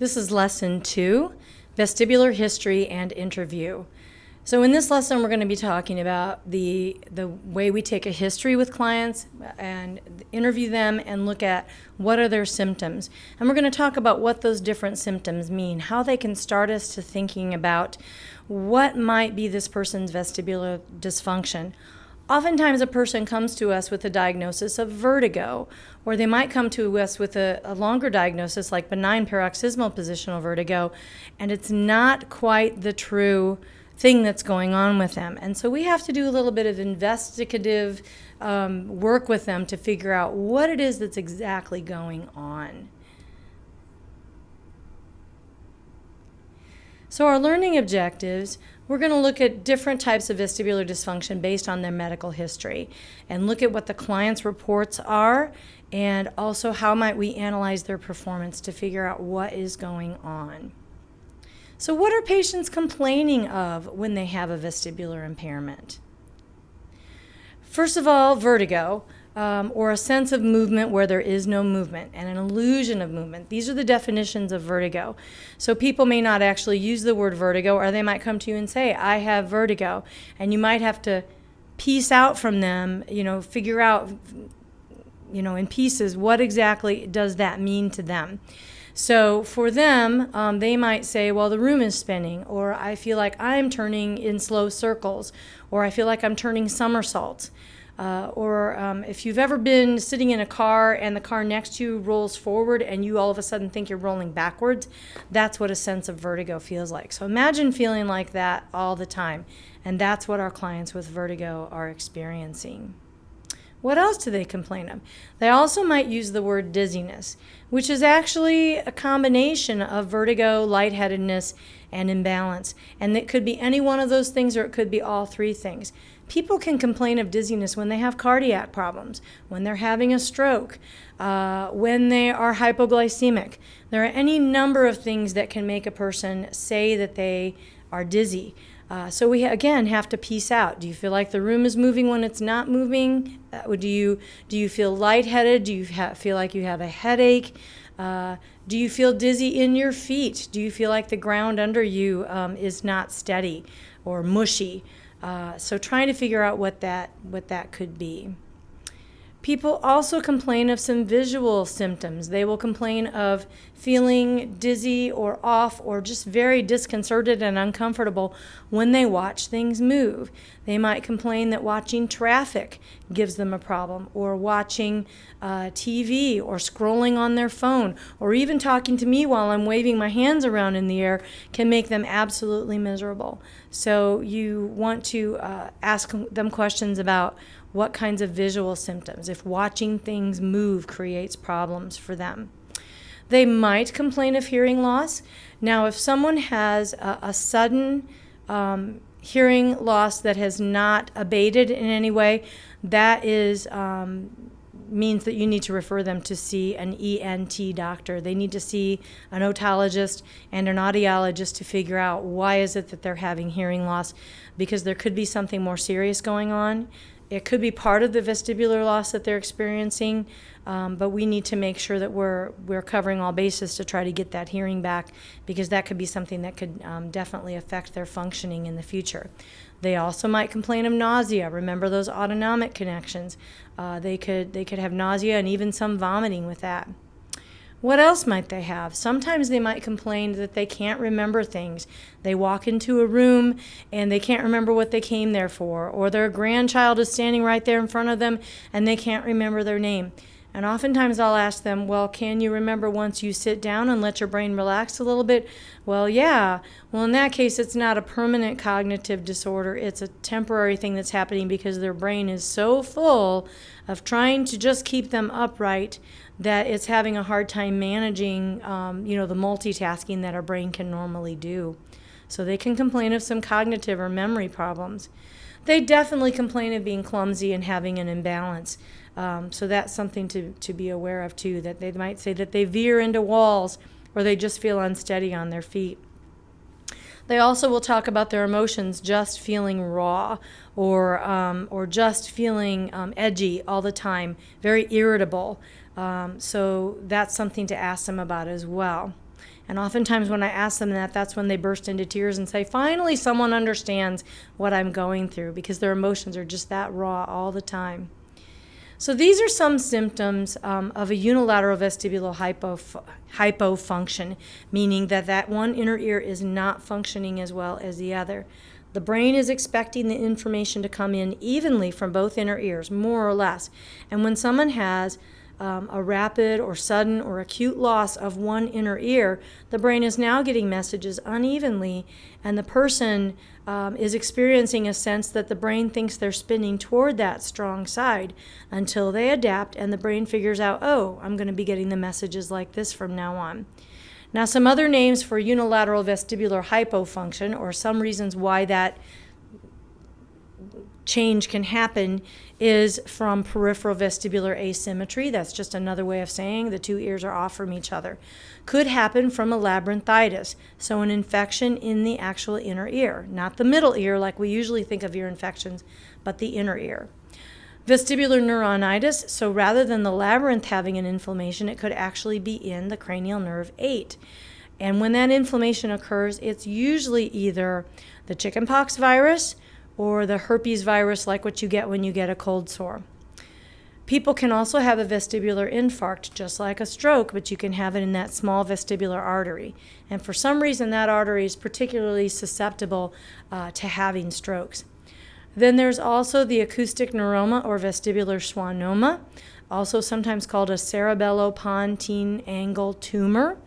This is lesson 2, vestibular history and interview. So in this lesson, we're going to be talking about the way we take a history with clients and interview them and look at what are their symptoms. And we're going to talk about what those different symptoms mean, how they can start us to thinking about what might be this person's vestibular dysfunction. Oftentimes a person comes to us with a diagnosis of vertigo, or they might come to us with a longer diagnosis like benign paroxysmal positional vertigo, and it's not quite the true thing that's going on with them. And so we have to do a little bit of investigative work with them to figure out what it is that's exactly going on. So our learning objectives, we're going to look at different types of vestibular dysfunction based on their medical history and look at what the client's reports are and also how might we analyze their performance to figure out what is going on. So what are patients complaining of when they have a vestibular impairment? First of all, vertigo, or a sense of movement where there is no movement and an illusion of movement. These are the definitions of vertigo. So people may not actually use the word vertigo, or they might come to you and say, I have vertigo. And you might have to piece out from them, figure out, in pieces, what exactly does that mean to them. So for them, they might say, well, the room is spinning, or I feel like I'm turning in slow circles, or I feel like I'm turning somersaults. Or if you've ever been sitting in a car and the car next to you rolls forward and you all of a sudden think you're rolling backwards, that's what a sense of vertigo feels like. So imagine feeling like that all the time, and that's what our clients with vertigo are experiencing. What else do they complain of? They also might use the word dizziness, which is actually a combination of vertigo, lightheadedness, and imbalance. And it could be any one of those things, or it could be all three things. People can complain of dizziness when they have cardiac problems, when they're having a stroke, when they are hypoglycemic. There are any number of things that can make a person say that they are dizzy. So we, again, have to piece out. Do you feel like the room is moving when it's not moving? Do you feel lightheaded? Do you feel like you have a headache? Do you feel dizzy in your feet? Do you feel like the ground under you is not steady or mushy? So trying to figure out what that could be. People also complain of some visual symptoms. They will complain of feeling dizzy or off or just very disconcerted and uncomfortable when they watch things move. They might complain that watching traffic gives them a problem, or watching TV, or scrolling on their phone, or even talking to me while I'm waving my hands around in the air can make them absolutely miserable. So you want to ask them questions about what kinds of visual symptoms, if watching things move creates problems for them. They might complain of hearing loss. Now, if someone has a sudden hearing loss that has not abated in any way, that is means that you need to refer them to see an ENT doctor. They need to see an otologist and an audiologist to figure out why is it that they're having hearing loss, because there could be something more serious going on. It could be part of the vestibular loss that they're experiencing, but we need to make sure that we're covering all bases to try to get that hearing back, because that could be something that could definitely affect their functioning in the future. They also might complain of nausea. Remember those autonomic connections. They could have nausea and even some vomiting with that. What else might they have? Sometimes they might complain that they can't remember things. They walk into a room and they can't remember what they came there for, or their grandchild is standing right there in front of them and they can't remember their name. And oftentimes I'll ask them, well, can you remember once you sit down and let your brain relax a little bit? Well, yeah. Well, in that case, it's not a permanent cognitive disorder. It's a temporary thing that's happening because their brain is so full of trying to just keep them upright that it's having a hard time managing, the multitasking that our brain can normally do. So they can complain of some cognitive or memory problems. They definitely complain of being clumsy and having an imbalance. So that's something to be aware of too, that they might say that they veer into walls or they just feel unsteady on their feet. They also will talk about their emotions just feeling raw or just feeling edgy all the time, very irritable. So that's something to ask them about as well. And oftentimes when I ask them that, that's when they burst into tears and say, finally, someone understands what I'm going through, because their emotions are just that raw all the time. So these are some symptoms of a unilateral vestibular hypofunction, meaning that one inner ear is not functioning as well as the other. The brain is expecting the information to come in evenly from both inner ears, more or less. And when someone has a rapid or sudden or acute loss of one inner ear, the brain is now getting messages unevenly, and the person is experiencing a sense that the brain thinks they're spinning toward that strong side until they adapt and the brain figures out, oh, I'm going to be getting the messages like this from now on. Now, some other names for unilateral vestibular hypofunction, or some reasons why that change can happen, is from peripheral vestibular asymmetry. That's just another way of saying the two ears are off from each other. Could happen from a labyrinthitis, so an infection in the actual inner ear, not the middle ear like we usually think of ear infections, but the inner ear. Vestibular neuronitis, so rather than the labyrinth having an inflammation, it could actually be in the cranial nerve 8. And when that inflammation occurs, it's usually either the chickenpox virus or the herpes virus, like what you get when you get a cold sore. People can also have a vestibular infarct, just like a stroke, but you can have it in that small vestibular artery. And for some reason, that artery is particularly susceptible to having strokes. Then there's also the acoustic neuroma or vestibular schwannoma, also sometimes called a cerebellopontine angle tumor.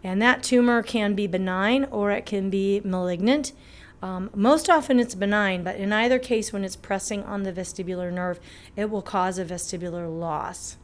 And that tumor can be benign or it can be malignant. Most often it's benign, but in either case, when it's pressing on the vestibular nerve, it will cause a vestibular loss.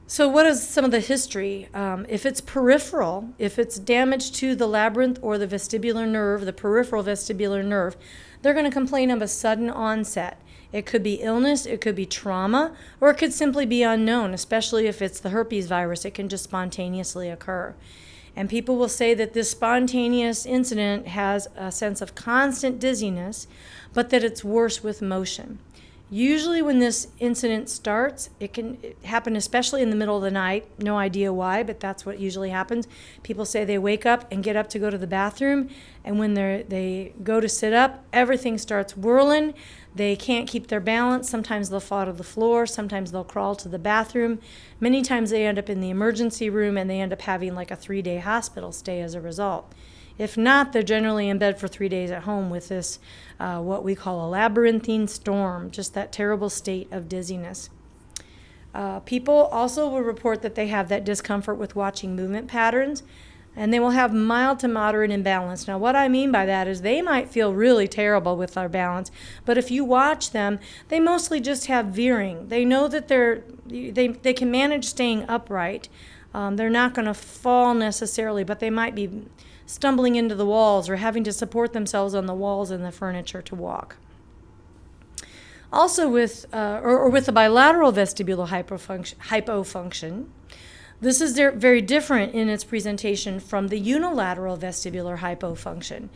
So what is some of the history? If it's peripheral, if it's damage to the labyrinth or the vestibular nerve, the peripheral vestibular nerve, they're going to complain of a sudden onset. It could be illness, it could be trauma, or it could simply be unknown, especially if it's the herpes virus. It can just spontaneously occur. And people will say that this spontaneous incident has a sense of constant dizziness, but that it's worse with motion. Usually when this incident starts, it can happen especially in the middle of the night. No idea why, but that's what usually happens. People say they wake up and get up to go to the bathroom, and when they go to sit up, everything starts whirling. They can't keep their balance. Sometimes they'll fall to the floor. Sometimes they'll crawl to the bathroom. Many times they end up in the emergency room, and they end up having like a 3-day hospital stay as a result. If not, they're generally in bed for 3 days at home with this, what we call a labyrinthine storm, just that terrible state of dizziness. People also will report that they have that discomfort with watching movement patterns, and they will have mild to moderate imbalance. Now, what I mean by that is they might feel really terrible with their balance, but if you watch them, they mostly just have veering. They know that they can manage staying upright. They're not going to fall necessarily, but they might be stumbling into the walls or having to support themselves on the walls and the furniture to walk. Also with the bilateral vestibular hypofunction, this is very different in its presentation from the unilateral vestibular hypofunction.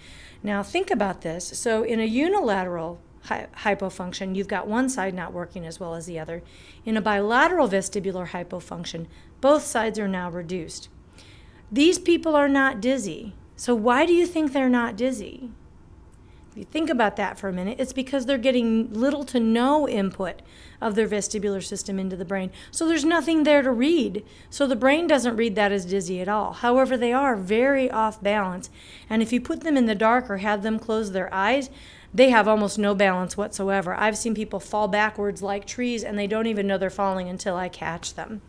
Now think about this. So in a unilateral hypofunction, you've got one side not working as well as the other. In a bilateral vestibular hypofunction, both sides are now reduced. These people are not dizzy. So why do you think they're not dizzy? If you think about that for a minute, it's because they're getting little to no input of their vestibular system into the brain. So there's nothing there to read. So the brain doesn't read that as dizzy at all. However, they are very off balance. And if you put them in the dark or have them close their eyes, they have almost no balance whatsoever. I've seen people fall backwards like trees, and they don't even know they're falling until I catch them.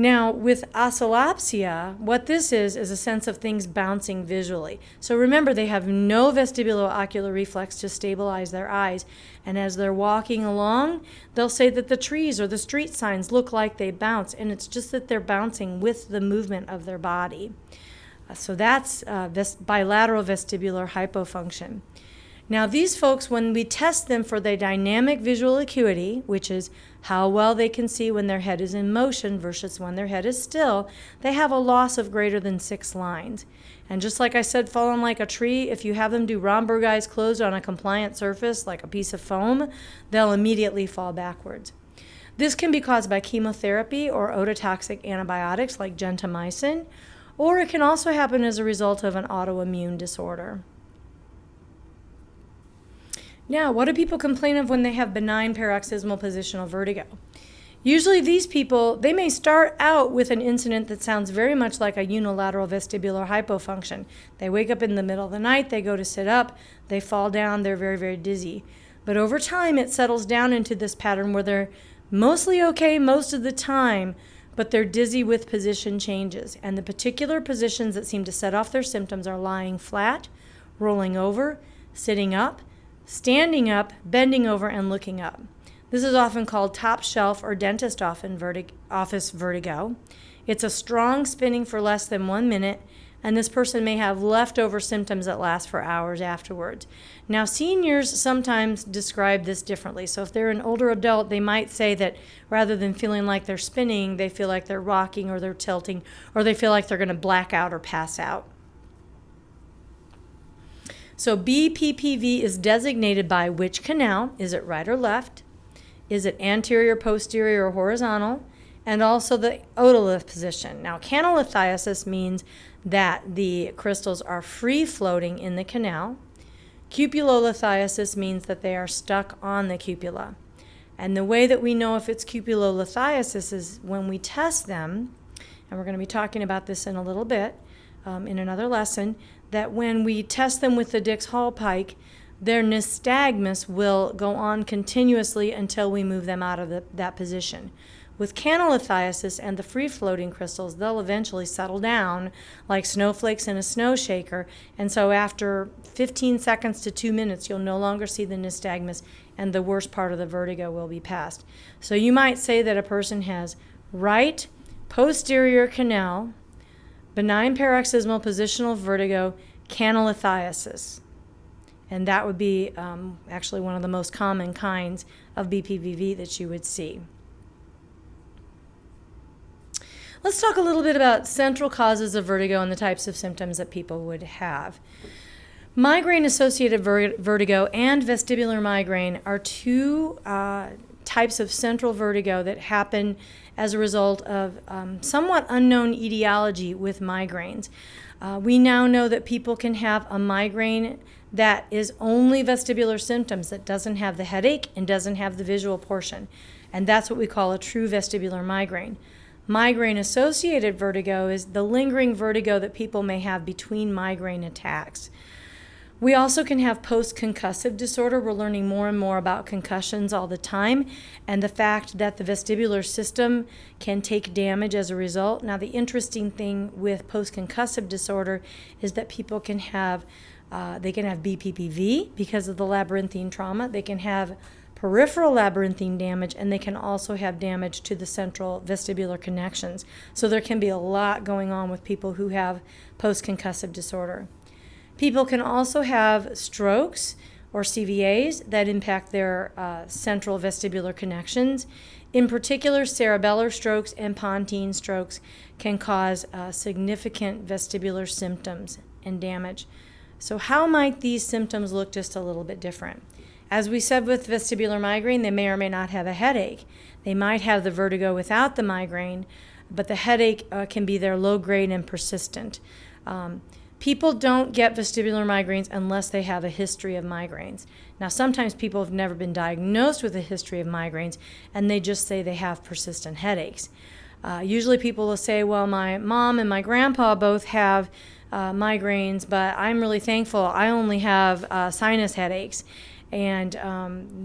Now, with oscillopsia, what this is a sense of things bouncing visually. So remember, they have no vestibulo-ocular reflex to stabilize their eyes. And as they're walking along, they'll say that the trees or the street signs look like they bounce, and it's just that they're bouncing with the movement of their body. So that's bilateral vestibular hypofunction. Now, these folks, when we test them for their dynamic visual acuity, which is how well they can see when their head is in motion versus when their head is still, they have a loss of greater than 6 lines. And just like I said, falling like a tree, if you have them do Romberg eyes closed on a compliant surface, like a piece of foam, they'll immediately fall backwards. This can be caused by chemotherapy or ototoxic antibiotics like gentamicin, or it can also happen as a result of an autoimmune disorder. Now, what do people complain of when they have benign paroxysmal positional vertigo? Usually these people, they may start out with an incident that sounds very much like a unilateral vestibular hypofunction. They wake up in the middle of the night, they go to sit up, they fall down, they're very, very dizzy. But over time, it settles down into this pattern where they're mostly okay most of the time, but they're dizzy with position changes. And the particular positions that seem to set off their symptoms are lying flat, rolling over, sitting up, standing up, bending over, and looking up. This is often called top shelf or dentist office vertigo. It's a strong spinning for less than 1 minute, and this person may have leftover symptoms that last for hours afterwards. Now, seniors sometimes describe this differently. So if they're an older adult, they might say that rather than feeling like they're spinning, they feel like they're rocking or they're tilting, or they feel like they're going to black out or pass out. So BPPV is designated by which canal? Is it right or left? Is it anterior, posterior, or horizontal? And also the otolith position. Now, canalithiasis means that the crystals are free floating in the canal. Cupulolithiasis means that they are stuck on the cupula. And the way that we know if it's cupulolithiasis is when we test them, and we're going to be talking about this in a little bit in another lesson, that when we test them with the Dix-Hall pike, their nystagmus will go on continuously until we move them out of that position. With canalithiasis and the free-floating crystals, they'll eventually settle down like snowflakes in a snow shaker, and so after 15 seconds to 2 minutes, you'll no longer see the nystagmus, and the worst part of the vertigo will be past. So you might say that a person has right posterior canal, benign paroxysmal positional vertigo, canalithiasis. And that would be actually one of the most common kinds of BPPV that you would see. Let's talk a little bit about central causes of vertigo and the types of symptoms that people would have. Migraine-associated vertigo and vestibular migraine are two types of central vertigo that happen as a result of somewhat unknown etiology with migraines. We now know that people can have a migraine that is only vestibular symptoms, that doesn't have the headache and doesn't have the visual portion. And that's what we call a true vestibular migraine. Migraine-associated vertigo is the lingering vertigo that people may have between migraine attacks. We also can have post-concussive disorder. We're learning more and more about concussions all the time, and the fact that the vestibular system can take damage as a result. Now, the interesting thing with post-concussive disorder is that people can have BPPV because of the labyrinthine trauma. They can have peripheral labyrinthine damage, and they can also have damage to the central vestibular connections. So there can be a lot going on with people who have post-concussive disorder. People can also have strokes or CVAs that impact their central vestibular connections. In particular, cerebellar strokes and pontine strokes can cause significant vestibular symptoms and damage. So how might these symptoms look just a little bit different? As we said with vestibular migraine, they may or may not have a headache. They might have the vertigo without the migraine, but the headache can be there low grade and persistent. People don't get vestibular migraines unless they have a history of migraines. Now, sometimes people have never been diagnosed with a history of migraines, and they just say they have persistent headaches. Usually people will say, well, my mom and my grandpa both have migraines, but I'm really thankful I only have sinus headaches. And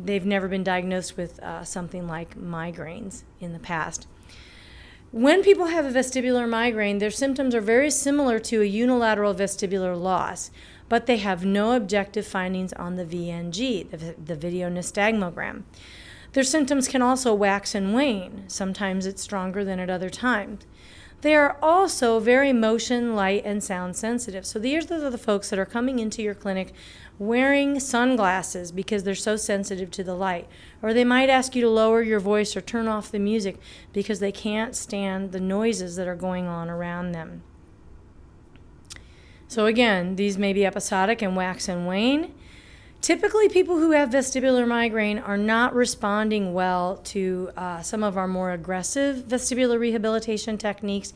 they've never been diagnosed with something like migraines in the past. When people have a vestibular migraine, their symptoms are very similar to a unilateral vestibular loss, but they have no objective findings on the VNG, the video nystagmogram. Their symptoms can also wax and wane. Sometimes it's stronger than at other times. They are also very motion, light, and sound sensitive. So these are the folks that are coming into your clinic wearing sunglasses because they're so sensitive to the light. Or they might ask you to lower your voice or turn off the music because they can't stand the noises that are going on around them. So again, these may be episodic and wax and wane. Typically, people who have vestibular migraine are not responding well to some of our more aggressive vestibular rehabilitation techniques.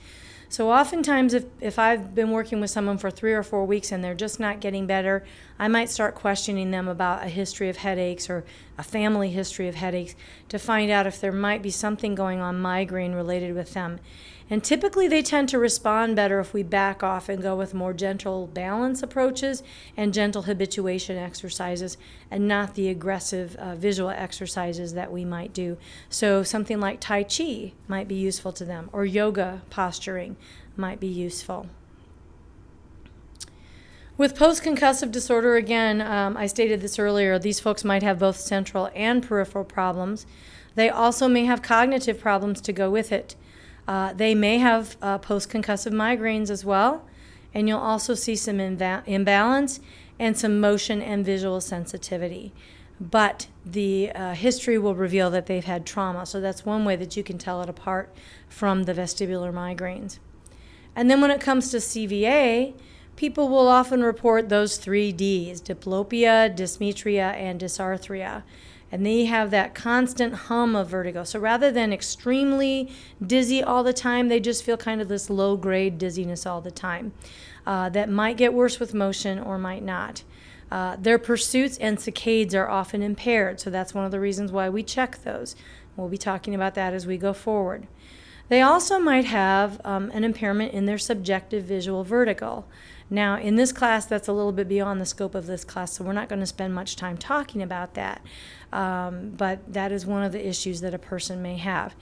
So oftentimes, if I've been working with someone for 3 or 4 weeks and they're just not getting better, I might start questioning them about a history of headaches or a family history of headaches to find out if there might be something going on migraine related with them. And typically they tend to respond better if we back off and go with more gentle balance approaches and gentle habituation exercises and not the aggressive visual exercises that we might do. So something like Tai Chi might be useful to them, or yoga posturing might be useful. With post-concussive disorder, again, I stated this earlier, these folks might have both central and peripheral problems. They also may have cognitive problems to go with it. They may have post-concussive migraines as well, and you'll also see some imbalance and some motion and visual sensitivity. But the history will reveal that they've had trauma, so that's one way that you can tell it apart from the vestibular migraines. And then when it comes to CVA, people will often report those 3 Ds, diplopia, dysmetria, and dysarthria. And they have that constant hum of vertigo. So rather than extremely dizzy all the time, they just feel kind of this low-grade dizziness all the time. That might get worse with motion or might not. Their pursuits and saccades are often impaired, so that's one of the reasons why we check those. We'll be talking about that as we go forward. They also might have an impairment in their subjective visual vertigo. Now, in this class, that's a little bit beyond the scope of this class, so we're not going to spend much time talking about that. But that is one of the issues that a person may have.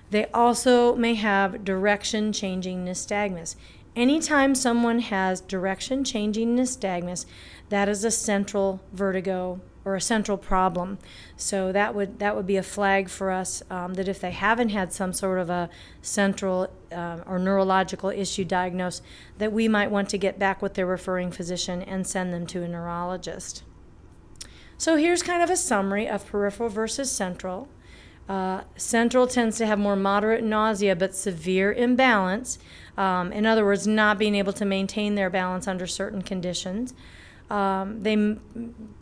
They also may have direction-changing nystagmus. Anytime someone has direction-changing nystagmus, that is a central vertigo or a central problem. So that would be a flag for us that if they haven't had some sort of a central or neurological issue diagnosed, that we might want to get back with their referring physician and send them to a neurologist. So here's kind of a summary of peripheral versus central. Central tends to have more moderate nausea but severe imbalance. In other words, not being able to maintain their balance under certain conditions. They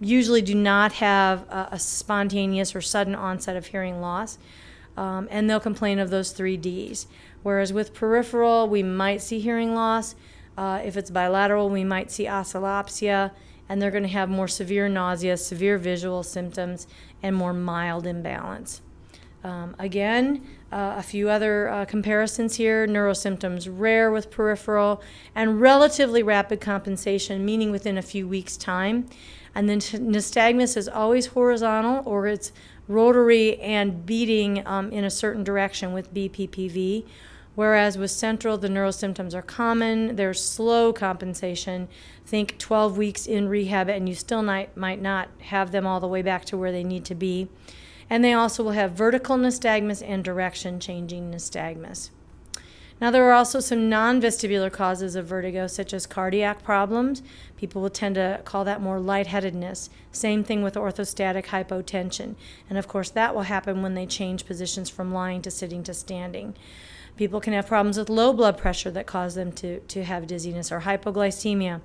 usually do not have a spontaneous or sudden onset of hearing loss, and they'll complain of those 3 Ds. Whereas with peripheral, we might see hearing loss. If it's bilateral, we might see oscillopsia, and they're going to have more severe nausea, severe visual symptoms, and more mild imbalance. Again, a few other comparisons here. Neurosymptoms rare with peripheral and relatively rapid compensation, meaning within a few weeks' time. And then nystagmus is always horizontal, or it's rotary and beating in a certain direction with BPPV. Whereas with central, the neurosymptoms are common. There's slow compensation. Think 12 weeks in rehab, and you still might not have them all the way back to where they need to be. And they also will have vertical nystagmus and direction-changing nystagmus. Now, there are also some non-vestibular causes of vertigo, such as cardiac problems. People will tend to call that more lightheadedness. Same thing with orthostatic hypotension. And, of course, that will happen when they change positions from lying to sitting to standing. People can have problems with low blood pressure that cause them to have dizziness or hypoglycemia.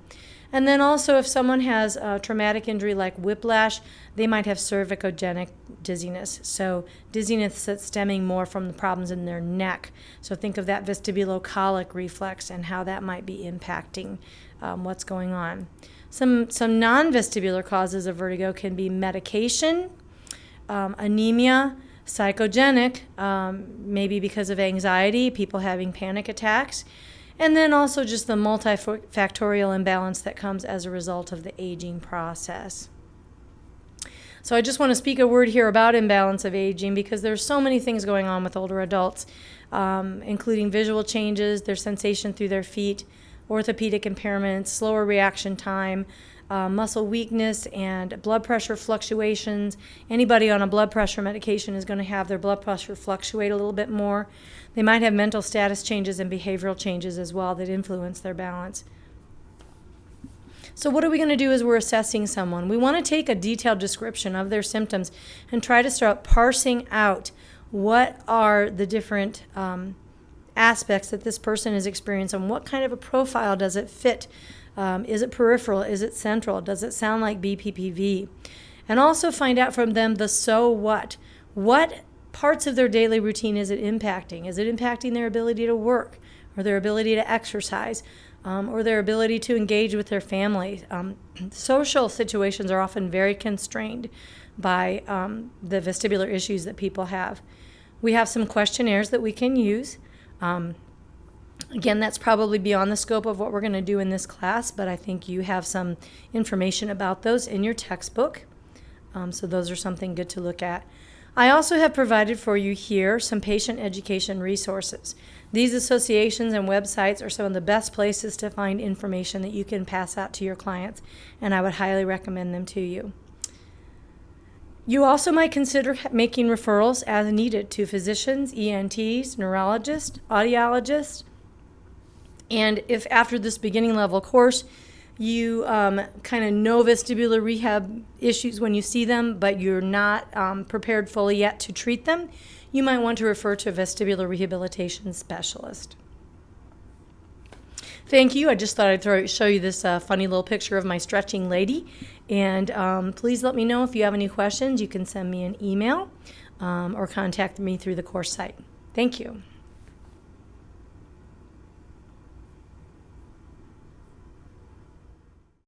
And then also if someone has a traumatic injury like whiplash, they might have cervicogenic dizziness. So dizziness that's stemming more from the problems in their neck. So think of that vestibulocolic reflex and how that might be impacting what's going on. Some non-vestibular causes of vertigo can be medication, anemia, psychogenic, maybe because of anxiety, people having panic attacks, and then also just the multifactorial imbalance that comes as a result of the aging process. So I just want to speak a word here about imbalance of aging because there's so many things going on with older adults, including visual changes, their sensation through their feet, orthopedic impairments, slower reaction time, muscle weakness, and blood pressure fluctuations. Anybody on a blood pressure medication is going to have their blood pressure fluctuate a little bit more. They might have mental status changes and behavioral changes as well that influence their balance. So what are we going to do as we're assessing someone? We want to take a detailed description of their symptoms and try to start parsing out what are the different aspects that this person is experiencing and what kind of a profile does it fit Is it peripheral? Is it central? Does it sound like BPPV? And also find out from them the so what. What parts of their daily routine is it impacting? Is it impacting their ability to work or their ability to exercise or their ability to engage with their family? Social situations are often very constrained by the vestibular issues that people have. We have some questionnaires that we can use. Again, that's probably beyond the scope of what we're going to do in this class, but I think you have some information about those in your textbook. So those are something good to look at. I also have provided for you here some patient education resources. These associations and websites are some of the best places to find information that you can pass out to your clients, and I would highly recommend them to you. You also might consider making referrals as needed to physicians, ENTs, neurologists, audiologists, and if after this beginning level course you kind of know vestibular rehab issues when you see them, but you're not prepared fully yet to treat them, you might want to refer to a vestibular rehabilitation specialist. Thank you. I just thought I'd show you this funny little picture of my stretching lady. And please let me know if you have any questions. You can send me an email or contact me through the course site. Thank you.